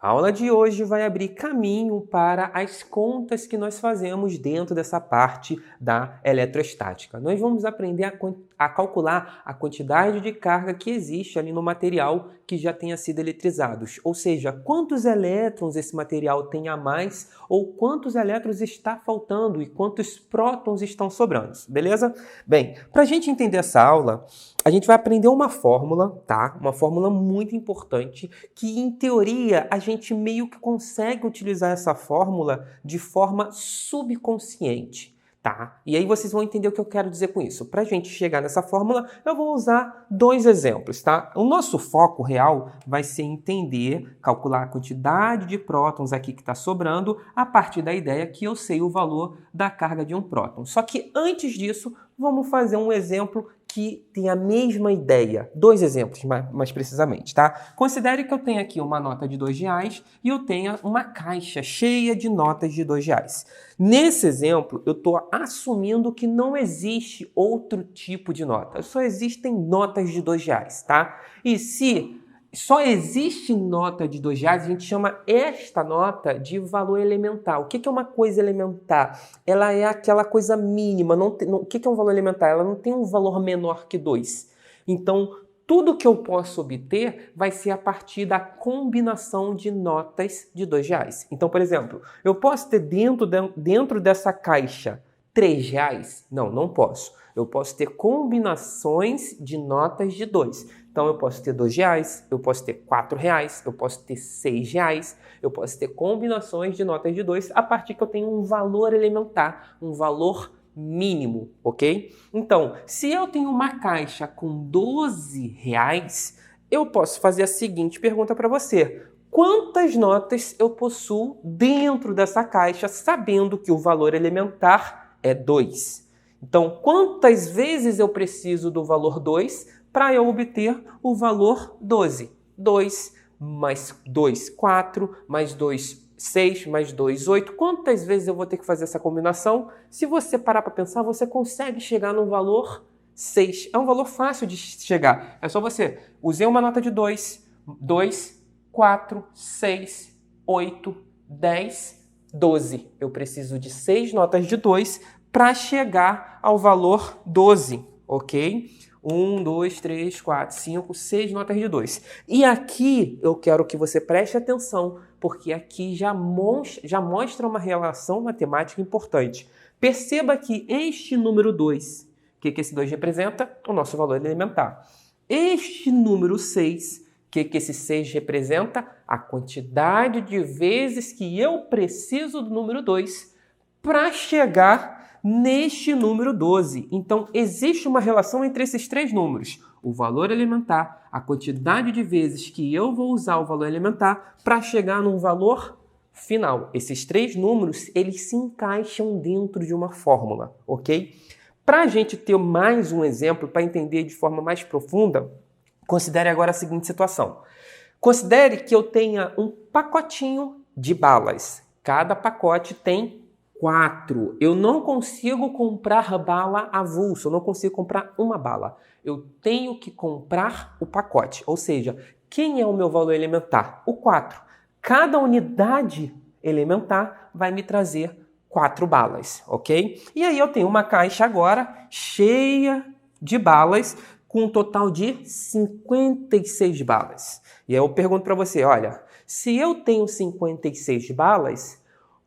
A aula de hoje vai abrir caminho para as contas que nós fazemos dentro dessa parte da eletrostática. Nós vamos aprender a calcular a quantidade de carga que existe ali no material que já tenha sido eletrizado, ou seja, quantos elétrons esse material tem a mais ou quantos elétrons está faltando e quantos prótons estão sobrando, beleza? Bem, para a gente entender essa aula, a gente vai aprender uma fórmula, tá? Uma fórmula muito importante que, em teoria, a gente meio que consegue utilizar essa fórmula de forma subconsciente, tá? E aí vocês vão entender o que eu quero dizer com isso. Para a gente chegar nessa fórmula, eu vou usar dois exemplos, tá? O nosso foco real vai ser entender, calcular a quantidade de prótons aqui que está sobrando a partir da ideia que eu sei o valor da carga de um próton. Só que antes disso, vamos fazer um exemplo que tem a mesma ideia. Dois exemplos, mais precisamente, tá? Considere que eu tenho aqui uma nota de R$2 e eu tenho uma caixa cheia de notas de R$2. Nesse exemplo, eu estou assumindo que não existe outro tipo de nota. Só existem notas de R$2, tá? E se só existe nota de R$2, a gente chama esta nota de valor elementar. O que é uma coisa elementar? Ela é aquela coisa mínima. O que é um valor elementar? Ela não tem um valor menor que 2. Então, tudo que eu posso obter vai ser a partir da combinação de notas de R$2. Então, por exemplo, eu posso ter dentro dessa caixa R$3? Não posso. Eu posso ter combinações de notas de 2. Então, eu posso ter R$2, eu posso ter R$4, eu posso ter R$6, eu posso ter combinações de notas de 2 a partir que eu tenho um valor elementar, um valor mínimo, ok? Então, se eu tenho uma caixa com R$12, eu posso fazer a seguinte pergunta para você. Quantas notas eu possuo dentro dessa caixa, sabendo que o valor elementar é 2? Então, quantas vezes eu preciso do valor 2 para eu obter o valor 12? 2 mais 2, 4, mais 2, 6, mais 2, 8. Quantas vezes eu vou ter que fazer essa combinação? Se você parar para pensar, você consegue chegar no valor 6. É um valor fácil de chegar. É só você usar uma nota de 2, 4, 6, 8, 10, 12. Eu preciso de 6 notas de 2 para chegar ao valor 12, ok? 1, 2, 3, 4, 5, 6 notas de 2. E aqui eu quero que você preste atenção, porque aqui já mostra uma relação matemática importante. Perceba que este número 2, o que esse 2 representa? O nosso valor elementar. Este número 6, o que esse 6 representa? A quantidade de vezes que eu preciso do número 2 para chegar neste número 12. Então, existe uma relação entre esses três números. O valor elementar, a quantidade de vezes que eu vou usar o valor elementar para chegar num valor final. Esses três números, eles se encaixam dentro de uma fórmula, ok? Para a gente ter mais um exemplo, para entender de forma mais profunda, considere agora a seguinte situação. Considere que eu tenha um pacotinho de balas. Cada pacote tem 4. Eu não consigo comprar bala avulso, eu não consigo comprar uma bala. Eu tenho que comprar o pacote, ou seja, quem é o meu valor elementar? O 4. Cada unidade elementar vai me trazer 4 balas, ok? E aí eu tenho uma caixa agora cheia de balas com um total de 56 balas. E aí eu pergunto para você, olha, se eu tenho 56 balas,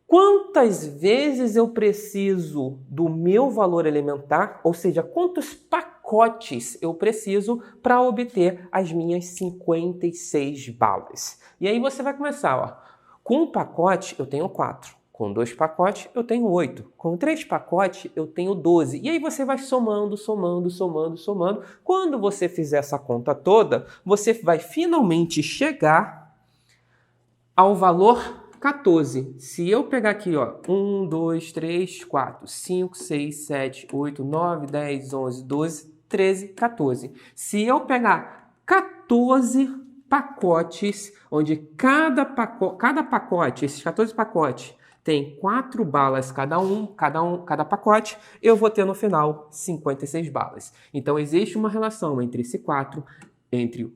quantas vezes eu preciso do meu valor elementar, ou seja, quantos pacotes eu preciso para obter as minhas 56 balas? E aí você vai começar, ó. Com um pacote eu tenho 4, com 2 pacotes eu tenho 8, com 3 pacotes eu tenho 12. E aí você vai somando. Quando você fizer essa conta toda, você vai finalmente chegar ao valor 14. Se eu pegar aqui, ó, 1, 2, 3, 4, 5, 6, 7, 8, 9, 10, 11, 12, 13, 14. Se eu pegar 14 pacotes, onde cada pacote, esses 14 pacotes, tem 4 balas cada pacote, eu vou ter no final 56 balas. Então existe uma relação entre esse 4, entre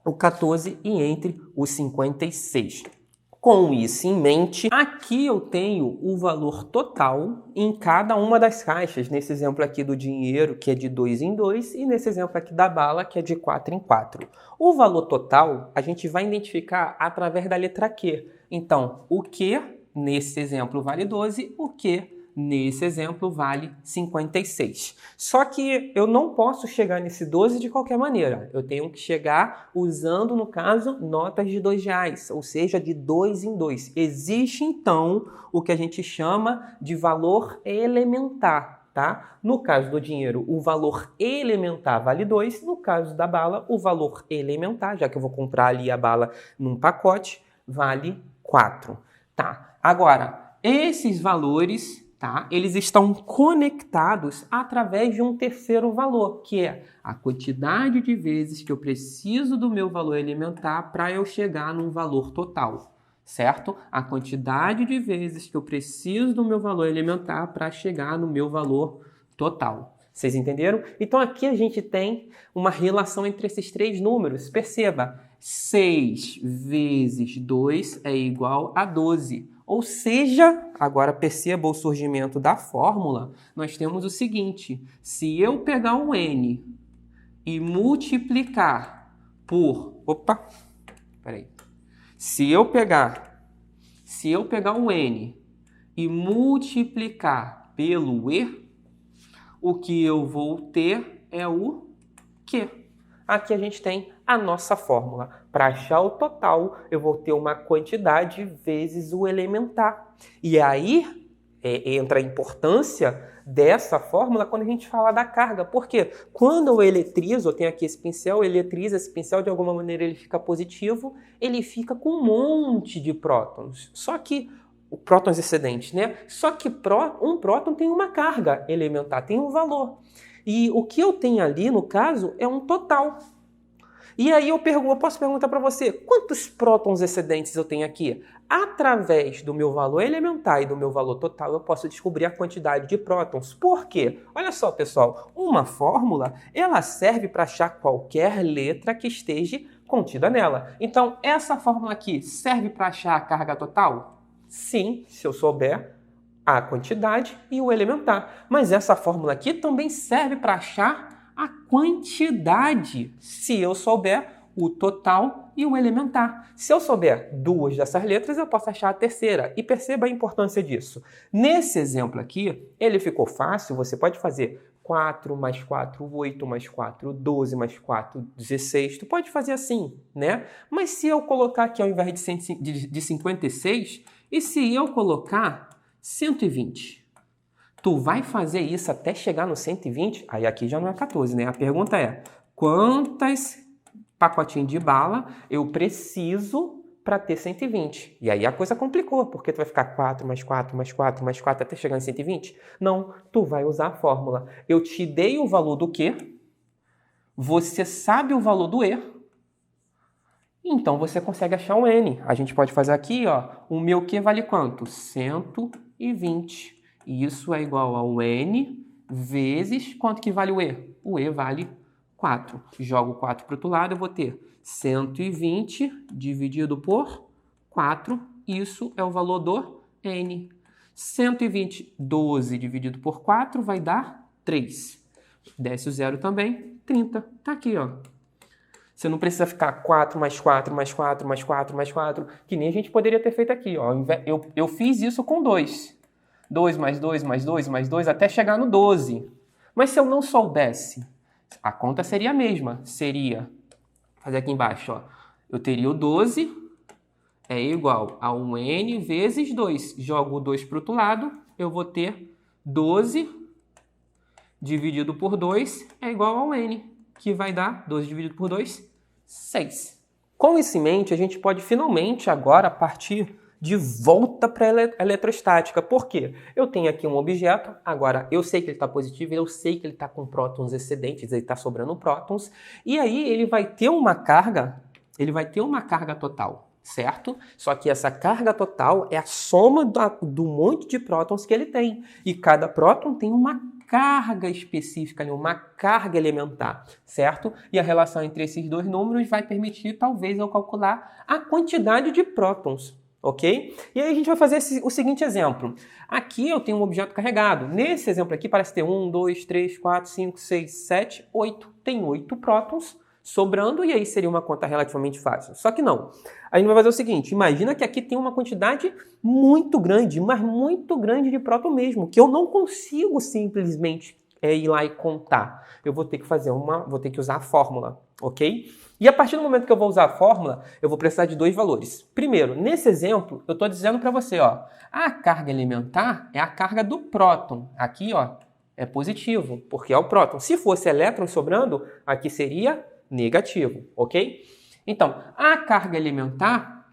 o 14 e entre o 56. Com isso em mente, aqui eu tenho o valor total em cada uma das caixas. Nesse exemplo aqui do dinheiro, que é de 2 em 2, e nesse exemplo aqui da bala, que é de 4 em 4. O valor total a gente vai identificar através da letra Q. Então, o Q nesse exemplo vale 12, o Q nesse exemplo vale 56. Só que eu não posso chegar nesse 12 de qualquer maneira. Eu tenho que chegar usando, no caso, notas de R$2, ou seja, de 2 em 2. Existe, então, o que a gente chama de valor elementar, tá? No caso do dinheiro, o valor elementar vale 2. No caso da bala, o valor elementar, já que eu vou comprar ali a bala num pacote, vale 4. Tá? Agora, esses valores, tá? Eles estão conectados através de um terceiro valor, que é a quantidade de vezes que eu preciso do meu valor elementar para eu chegar num valor total, certo? A quantidade de vezes que eu preciso do meu valor elementar para chegar no meu valor total. Vocês entenderam? Então aqui a gente tem uma relação entre esses três números. Perceba, 6 vezes 2 é igual a 12. Ou seja, agora perceba o surgimento da fórmula, nós temos o seguinte: se eu pegar um n e multiplicar por... Se eu pegar um n e multiplicar pelo e, o que eu vou ter é o q. Aqui a gente tem a nossa fórmula. Para achar o total, eu vou ter uma quantidade vezes o elementar. E aí entra a importância dessa fórmula quando a gente fala da carga. Porque quando eu eletrizo, eu tenho aqui esse pincel, eu eletrizo esse pincel, de alguma maneira ele fica positivo, ele fica com um monte de prótons. Só que prótons excedentes, né? Só que um próton tem uma carga elementar, tem um valor. E o que eu tenho ali, no caso, é um total. E aí eu posso perguntar para você, quantos prótons excedentes eu tenho aqui? Através do meu valor elementar e do meu valor total, eu posso descobrir a quantidade de prótons. Por quê? Olha só, pessoal, uma fórmula, ela serve para achar qualquer letra que esteja contida nela. Então, essa fórmula aqui serve para achar a carga total? Sim, se eu souber a quantidade e o elementar. Mas essa fórmula aqui também serve para achar a quantidade, se eu souber o total e o elementar. Se eu souber duas dessas letras, eu posso achar a terceira. E perceba a importância disso. Nesse exemplo aqui, ele ficou fácil, você pode fazer 4 mais 4, 8 mais 4, 12 mais 4, 16. Tu pode fazer assim, né? Mas se eu colocar aqui ao invés de 56, e se eu colocar 120? Tu vai fazer isso até chegar no 120? Aí aqui já não é 14, né? A pergunta é, quantas pacotinhos de bala eu preciso para ter 120? E aí a coisa complicou, porque tu vai ficar 4 mais 4 mais 4 mais 4 até chegar em 120? Não, tu vai usar a fórmula. Eu te dei o valor do Q, você sabe o valor do E, então você consegue achar um N. A gente pode fazer aqui, ó, o meu Q vale quanto? 120. E isso é igual ao N vezes quanto que vale o E? O E vale 4. Jogo 4 para o outro lado, eu vou ter 120 dividido por 4. Isso é o valor do N. 120, 12 dividido por 4 vai dar 3. Desce o zero também, 30. Tá aqui, ó. Você não precisa ficar 4 mais 4 mais 4 mais 4 mais 4, que nem a gente poderia ter feito aqui, ó. Eu fiz isso com 2. 2 mais 2 mais 2 mais 2 até chegar no 12. Mas se eu não soubesse, a conta seria a mesma. Seria, vou fazer aqui embaixo, ó. Eu teria o 12 é igual a um N vezes 2. Jogo o 2 para o outro lado, eu vou ter 12 dividido por 2 é igual ao N, que vai dar 12 dividido por 2, 6. Com isso em mente, a gente pode finalmente agora partir de volta para a eletrostática. Por quê? Eu tenho aqui um objeto, agora eu sei que ele está positivo, eu sei que ele está com prótons excedentes, ele está sobrando prótons, e aí ele vai ter uma carga total, certo? Só que essa carga total é a soma do monte de prótons que ele tem, e cada próton tem uma carga específica, uma carga elementar, certo? E a relação entre esses dois números vai permitir, talvez, eu calcular a quantidade de prótons. ok? E aí a gente vai fazer o seguinte exemplo. Aqui eu tenho um objeto carregado. Nesse exemplo aqui parece ter 1, 2, 3, 4, 5, 6, 7, 8. Tem 8 prótons sobrando e aí seria uma conta relativamente fácil. Só que não. A gente vai fazer o seguinte, imagina que aqui tem uma quantidade muito grande, mas muito grande de próton mesmo, que eu não consigo simplesmente ir lá e contar. Eu vou ter que vou ter que usar a fórmula, ok? E a partir do momento que eu vou usar a fórmula, eu vou precisar de dois valores. Primeiro, nesse exemplo, eu estou dizendo para você, ó, a carga elementar é a carga do próton. Aqui, ó, é positivo, porque é o próton. Se fosse elétron sobrando, aqui seria negativo, ok? Então, a carga elementar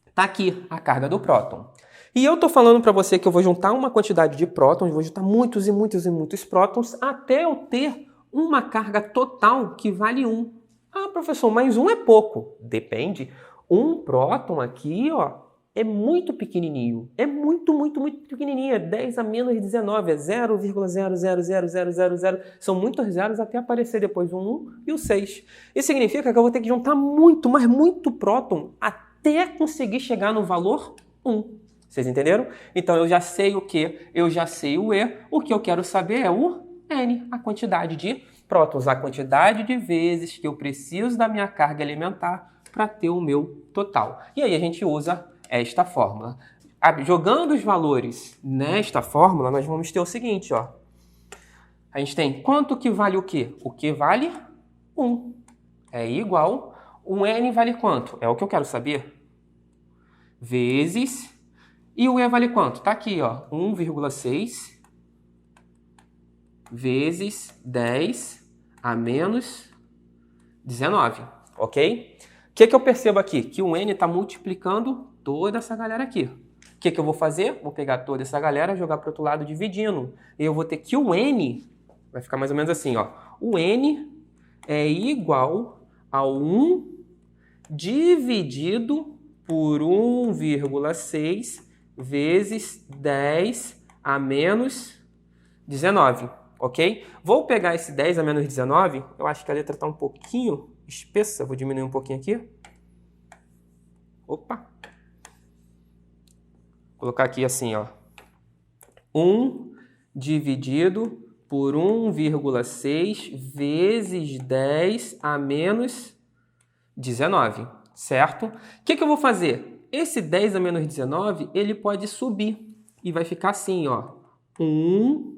está aqui, a carga do próton. E eu estou falando para você que eu vou juntar uma quantidade de prótons, vou juntar muitos e muitos e muitos prótons, até eu ter uma carga total que vale 1. Ah, professor, mas 1 é pouco. Depende. Um próton aqui, ó, é muito pequenininho. É muito, muito, muito pequenininho. É 10 a menos 19. É 0,0000000. São muitos zeros até aparecer depois o 1 e o 6. Isso significa que eu vou ter que juntar muito, mas muito próton até conseguir chegar no valor 1. Vocês entenderam? Então eu já sei o que, eu já sei o E. O que eu quero saber é o N, a quantidade de prótons, a quantidade de vezes que eu preciso da minha carga elementar para ter o meu total. E aí a gente usa esta fórmula. Jogando os valores nesta fórmula, nós vamos ter o seguinte, ó. A gente tem quanto que vale o quê? O que vale 1. É igual, o N vale quanto? É o que eu quero saber. Vezes, e o E vale quanto? Tá aqui, ó, 1,6 vezes 10 a menos 19, ok? O que eu percebo aqui? Que o N está multiplicando toda essa galera aqui. O que eu vou fazer? Vou pegar toda essa galera e jogar para o outro lado dividindo. E eu vou ter que o N, vai ficar mais ou menos assim, ó. O N é igual a 1 dividido por 1,6 vezes 10 a menos 19. Ok? Vou pegar esse 10 a menos 19, eu acho que a letra está um pouquinho espessa, vou diminuir um pouquinho aqui. Opa! Vou colocar aqui assim, ó. 1 dividido por 1,6 vezes 10 a menos 19, certo? O que eu vou fazer? Esse 10 a menos 19, ele pode subir e vai ficar assim, ó. 1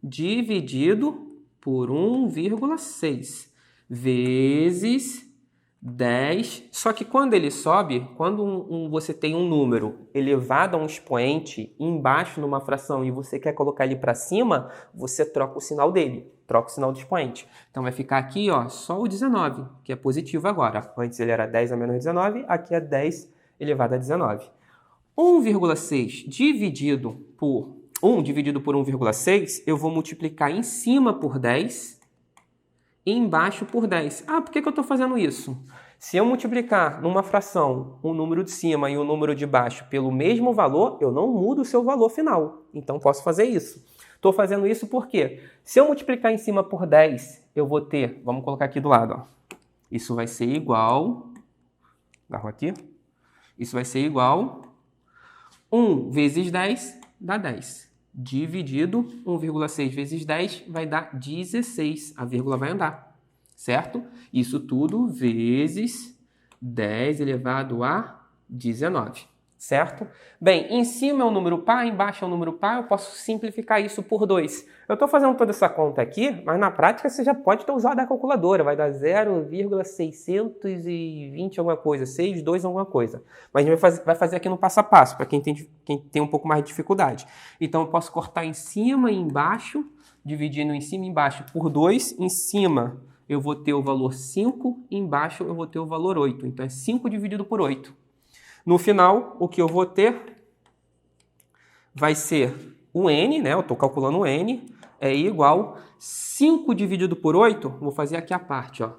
dividido por 1,6 vezes 10. Só que quando ele sobe, quando você tem um número elevado a um expoente embaixo numa fração e você quer colocar ele para cima, você troca o sinal dele, troca o sinal do expoente. Então vai ficar aqui, ó, só o 19, que é positivo agora. Antes ele era 10 a menos 19, aqui é 10 elevado a 19. 1,6 dividido por 1 dividido por 1,6, eu vou multiplicar em cima por 10 e embaixo por 10. Ah, por que eu estou fazendo isso? Se eu multiplicar numa fração o número de cima e o número de baixo pelo mesmo valor, eu não mudo o seu valor final. Então, posso fazer isso. Estou fazendo isso porque se eu multiplicar em cima por 10, eu vou ter... Vamos colocar aqui do lado, ó. Isso vai ser igual... Agarro aqui. Isso vai ser igual... 1 vezes 10 dá 10. Dividido 1,6 vezes 10 vai dar 16. A vírgula vai andar, certo? Isso tudo vezes 10 elevado a 19, certo? Bem, em cima é um número par, embaixo é um número par, eu posso simplificar isso por 2. Eu estou fazendo toda essa conta aqui, mas na prática você já pode ter usado a calculadora, vai dar 0,620 alguma coisa, 62 alguma coisa. Mas a gente vai fazer aqui no passo a passo, para quem tem um pouco mais de dificuldade. Então eu posso cortar em cima e embaixo, dividindo em cima e embaixo por 2, em cima eu vou ter o valor 5, embaixo eu vou ter o valor 8. Então é 5 dividido por 8. No final, o que eu vou ter vai ser o N, né? Eu estou calculando o N, é igual 5 dividido por 8, vou fazer aqui a parte, ó.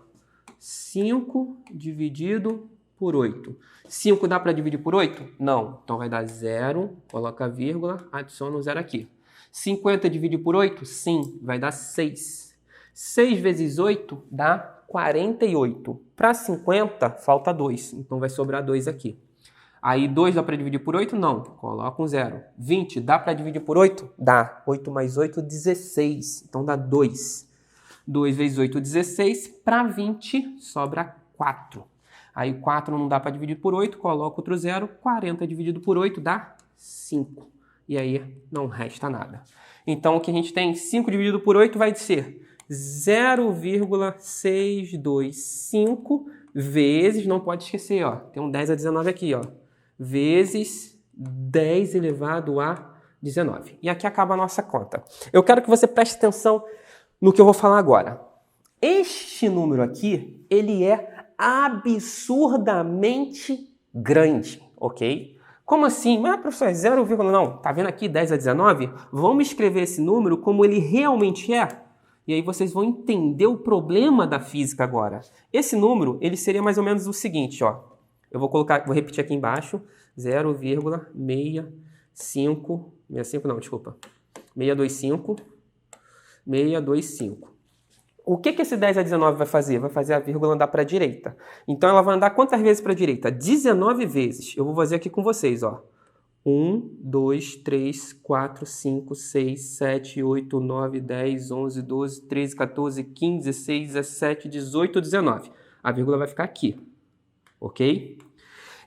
5 dividido por 8. 5 dá para dividir por 8? Não. Então vai dar 0, coloca a vírgula, adiciona o 0 aqui. 50 dividido por 8? Sim, vai dar 6. 6 vezes 8 dá 48. Para 50, falta 2, então vai sobrar 2 aqui. Aí 2 dá para dividir por 8? Não. Coloca um 0. 20 dá para dividir por 8? Dá. 8 mais 8, 16. Então dá 2. 2 vezes 8, 16. Para 20, sobra 4. Aí 4 não dá para dividir por 8, coloca outro 0. 40 dividido por 8 dá 5. E aí não resta nada. Então o que a gente tem? 5 dividido por 8 vai ser 0,625 vezes, não pode esquecer, ó, tem um 10 a 19 aqui, ó, vezes 10 elevado a 19. E aqui acaba a nossa conta. Eu quero que você preste atenção no que eu vou falar agora. Este número aqui, ele é absurdamente grande, ok? Como assim? Mas, professor, é 0, não. Tá vendo aqui 10 a 19? Vamos escrever esse número como ele realmente é. E aí vocês vão entender o problema da física agora. Esse número, ele seria mais ou menos o seguinte, ó. Eu vou repetir aqui embaixo, 0,625, 625. O que esse 10 a 19 vai fazer? Vai fazer a vírgula andar para a direita. Então ela vai andar quantas vezes para a direita? 19 vezes. Eu vou fazer aqui com vocês, ó. 1, 2, 3, 4, 5, 6, 7, 8, 9, 10, 11, 12, 13, 14, 15, 16, 17, 18, 19. A vírgula vai ficar aqui, ok?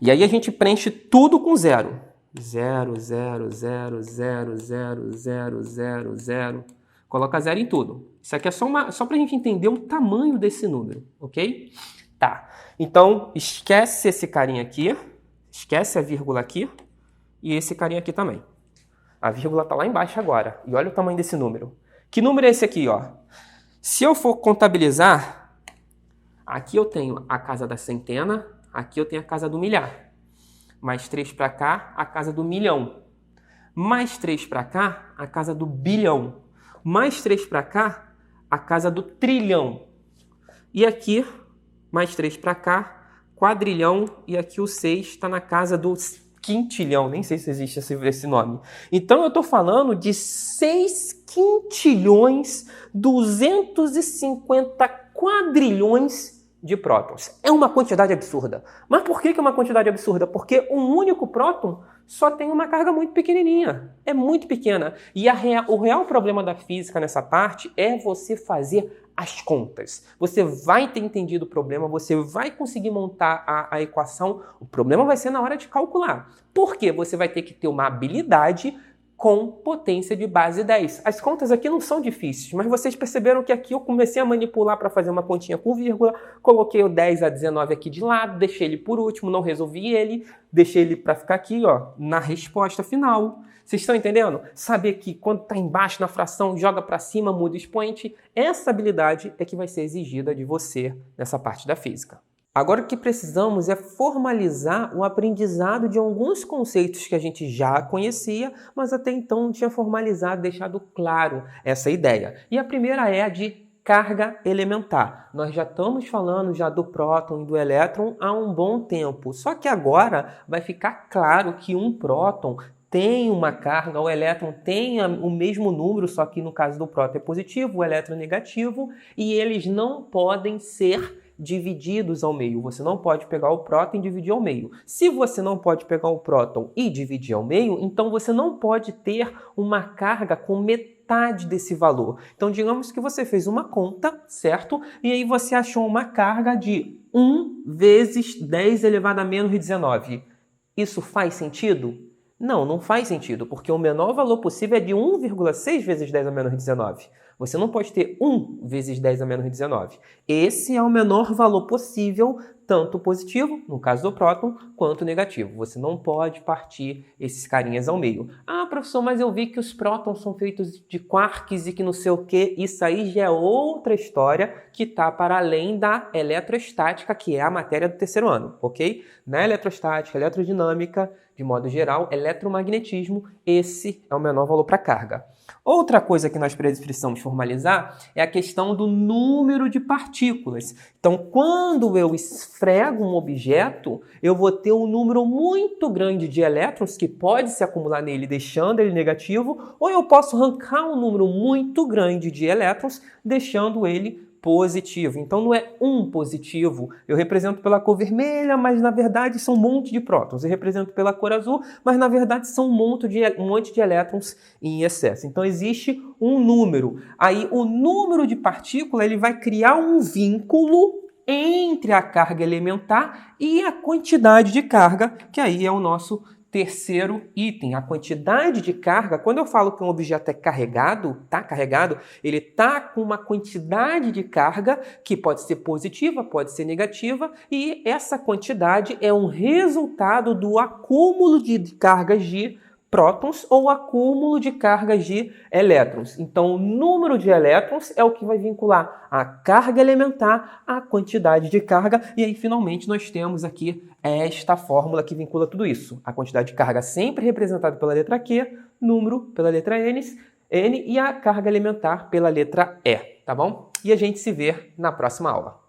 E aí a gente preenche tudo com 0. 0, 0, 0, 0, 0, 0, 0, 0. Coloca 0 em tudo. Isso aqui é só para a gente entender o tamanho desse número, ok? Tá, então esquece esse carinha aqui, esquece a vírgula aqui. E esse carinha aqui também. A vírgula está lá embaixo agora. E olha o tamanho desse número. Que número é esse aqui, ó? Se eu for contabilizar, aqui eu tenho a casa da centena, aqui eu tenho a casa do milhar. Mais 3 para cá, a casa do milhão. Mais 3 para cá, a casa do bilhão. Mais 3 para cá, a casa do trilhão. E aqui, mais 3 para cá, quadrilhão. E aqui o 6 está na casa do quintilhão, nem sei se existe esse nome. Então eu estou falando de 6 quintilhões, 250 quadrilhões de prótons. É uma quantidade absurda. Mas por que é uma quantidade absurda? Porque um único próton só tem uma carga muito pequenininha. É muito pequena. E o real problema da física nessa parte é você fazer as contas. Você vai ter entendido o problema, você vai conseguir montar a equação. O problema vai ser na hora de calcular. Por quê? Você vai ter que ter uma habilidade com potência de base 10. As contas aqui não são difíceis, mas vocês perceberam que aqui eu comecei a manipular para fazer uma continha com vírgula, coloquei o 10 a 19 aqui de lado, deixei ele por último, não resolvi ele, deixei ele para ficar aqui, ó, na resposta final. Vocês estão entendendo? Saber que quando está embaixo na fração, joga para cima, muda o expoente. Essa habilidade é que vai ser exigida de você nessa parte da física. Agora o que precisamos é formalizar o aprendizado de alguns conceitos que a gente já conhecia, mas até então não tinha formalizado, deixado claro essa ideia. E a primeira é a de carga elementar. Nós já estamos falando já do próton e do elétron há um bom tempo, só que agora vai ficar claro que um próton tem uma carga, o elétron tem o mesmo número, só que no caso do próton é positivo, o elétron é negativo, e eles não podem ser divididos ao meio. Você não pode pegar o próton e dividir ao meio. Se você não pode pegar o próton e dividir ao meio, então você não pode ter uma carga com metade desse valor. Então, digamos que você fez uma conta, certo? E aí você achou uma carga de 1 vezes 10 elevado a menos 19. Isso faz sentido? Não, não faz sentido, porque o menor valor possível é de 1,6 vezes 10 a menos 19. Você não pode ter 1 vezes 10 a menos 19. Esse é o menor valor possível, tanto positivo, no caso do próton, quanto negativo. Você não pode partir esses carinhas ao meio. Ah, professor, mas eu vi que os prótons são feitos de quarks e que não sei o quê. Isso aí já é outra história que está para além da eletrostática, que é a matéria do terceiro ano, ok? Na eletrostática, eletrodinâmica, de modo geral, eletromagnetismo, esse é o menor valor para carga. Outra coisa que nós precisamos formalizar é a questão do número de partículas. Então, quando eu esfrego um objeto, eu vou ter um número muito grande de elétrons que pode se acumular nele, deixando ele negativo, ou eu posso arrancar um número muito grande de elétrons, deixando ele positivo. Então não é um positivo. Eu represento pela cor vermelha, mas na verdade são um monte de prótons. Eu represento pela cor azul, mas na verdade são um monte de elétrons em excesso. Então existe um número. Aí o número de partícula ele vai criar um vínculo entre a carga elementar e a quantidade de carga, que aí é o nosso terceiro item. A quantidade de carga, quando eu falo que um objeto é carregado, ele está com uma quantidade de carga que pode ser positiva, pode ser negativa, e essa quantidade é um resultado do acúmulo de cargas de prótons ou acúmulo de cargas de elétrons. Então, o número de elétrons é o que vai vincular a carga elementar à quantidade de carga. E aí, finalmente, nós temos aqui esta fórmula que vincula tudo isso. A quantidade de carga sempre representada pela letra Q, número pela letra N e a carga elementar pela letra E, tá bom? E a gente se vê na próxima aula.